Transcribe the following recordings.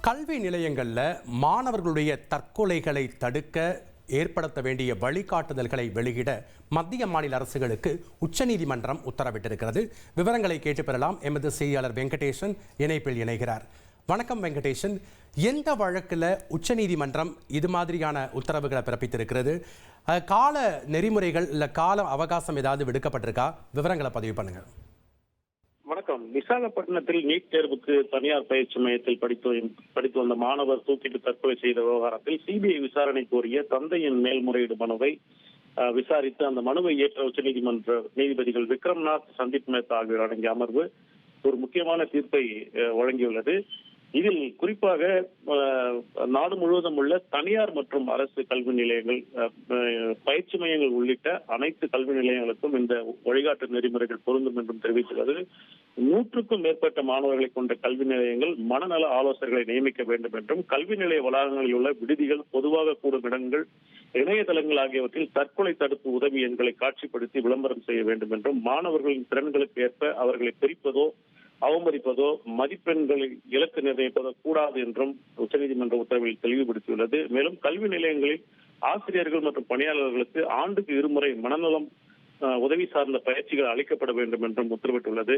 கல்வி நிலையங்களில் மாணவர்களுடைய தற்கொலைகளை தடுக்க ஏற்படுத்த வேண்டிய வழிகாட்டுதல்களை வெளியிட மத்திய மாநில அரசுகளுக்கு உச்சநீதிமன்றம் உத்தரவிட்டிருக்கிறது. விவரங்களை கேட்டு பெறலாம். எமது செய்தியாளர் வெங்கடேசன் இணைப்பில் இணைகிறார். வணக்கம் வெங்கடேசன், எந்த வழக்கில் உச்சநீதிமன்றம் இது மாதிரியான உத்தரவுகளை பிறப்பித்திருக்கிறது? கால நெறிமுறைகள் இல்லை கால அவகாசம் ஏதாவது விடுக்கப்பட்டிருக்கா? விவரங்களை பதிவு பண்ணுங்க. வணக்கம். விசாகப்பட்டினத்தில் நீட் தேர்வுக்கு தனியார் பயிற்சி மையத்தில் படித்து வந்த மாணவர் தூக்கிட்டு தற்கொலை செய்த விவகாரத்தில் சிபிஐ விசாரணை கோரிய தந்தையின் மேல்முறையீடு மனுவை விசாரித்து அந்த மனுவை ஏற்ற உச்சநீதிமன்ற நீதிபதிகள் விக்ரம்நாத், சந்தீப் மேத்தா ஆகியோர் அடங்கிய அமர்வு ஒரு முக்கியமான தீர்ப்பை வழங்கியுள்ளது. இதில் குறிப்பாக நாடு முழுவதும் உள்ள தனியார் மற்றும் அரசு கல்வி நிலையங்கள், பயிற்சி மையங்கள் உள்ளிட்ட அனைத்து கல்வி நிலையங்களுக்கும் இந்த வழிகாட்டு நெறிமுறைகள் பொருந்தும் என்றும் தெரிவித்துள்ளது. 100க்கும் மேற்பட்ட மாணவர்களை கொண்ட கல்வி நிலையங்கள் மனநல ஆலோசகர்களை நியமிக்க வேண்டும் என்றும், கல்வி நிலைய வளாகங்களில் உள்ள விடுதிகள், பொதுவாக கூடும் இடங்கள், இணையதளங்கள் ஆகியவற்றில் தற்கொலை தடுப்பு உதவி எண்களை காட்சிப்படுத்தி விளம்பரம் செய்ய வேண்டும் என்றும், மாணவர்களின் திறன்களுக்கு ஏற்ப அவர்களை பிரிப்பதோ அவமதிப்பதோ மதிப்பெண்களை இலக்கு நிர்ணயிப்பதோ கூடாது என்றும் உச்சநீதிமன்ற உத்தரவில் தெளிவுபடுத்தியுள்ளது. மேலும் கல்வி நிலையங்களில் ஆசிரியர்கள் மற்றும் பணியாளர்களுக்கு ஆண்டுக்கு 2 முறை மனநலம் உதவி சார்ந்த பயிற்சிகள் அளிக்கப்பட வேண்டும் என்றும் உத்தரவிட்டுள்ளது.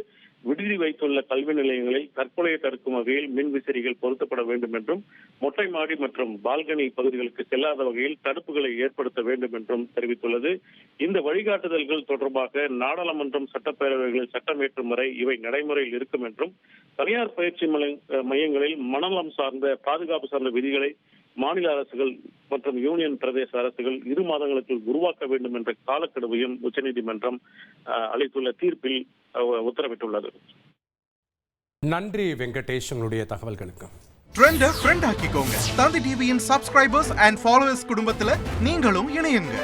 விடுதி வைத்துள்ள கல்வி நிலையங்களில் தற்கொலையை தடுக்கும் வகையில் மின் விசிறிகள் பொருத்தப்பட வேண்டும் என்றும், மொட்டை மாடி மற்றும் பால்கனி பகுதிகளுக்கு செல்லாத வகையில் தடுப்புகளை ஏற்படுத்த வேண்டும் என்றும் தெரிவித்துள்ளது. இந்த வழிகாட்டுதல்கள் தொடர்பாக நாடாளுமன்றம், சட்டப்பேரவைகளில் சட்டம் இயற்றும் வரை இவை நடைமுறையில் இருக்கும் என்றும், தனியார் பயிற்சி மையங்களில் மனநலம் சார்ந்த பாதுகாப்பு சார்ந்த விதிகளை மாநில அரசுகள் மற்றும் யூனியன் பிரதேச அரசுகள் 2 மாதங்களுக்கு உருவாக்க வேண்டும் என்ற காலக்கெடுவையும் உச்சநீதிமன்றம் அளித்துள்ள தீர்ப்பில் உத்தரவிட்டுள்ளது. நன்றி வெங்கடேஷ், உங்களுடைய தகவல்களுக்கு. ட்ரெண்ட ஃப்ரெண்ட் ஆக்கிக்கோங்க. தந்தி டிவியின் சப்ஸ்கிரைபர்ஸ் அண்ட் ஃபாலோவர்ஸ் குடும்பத்துல நீங்களும் இணையுங்க.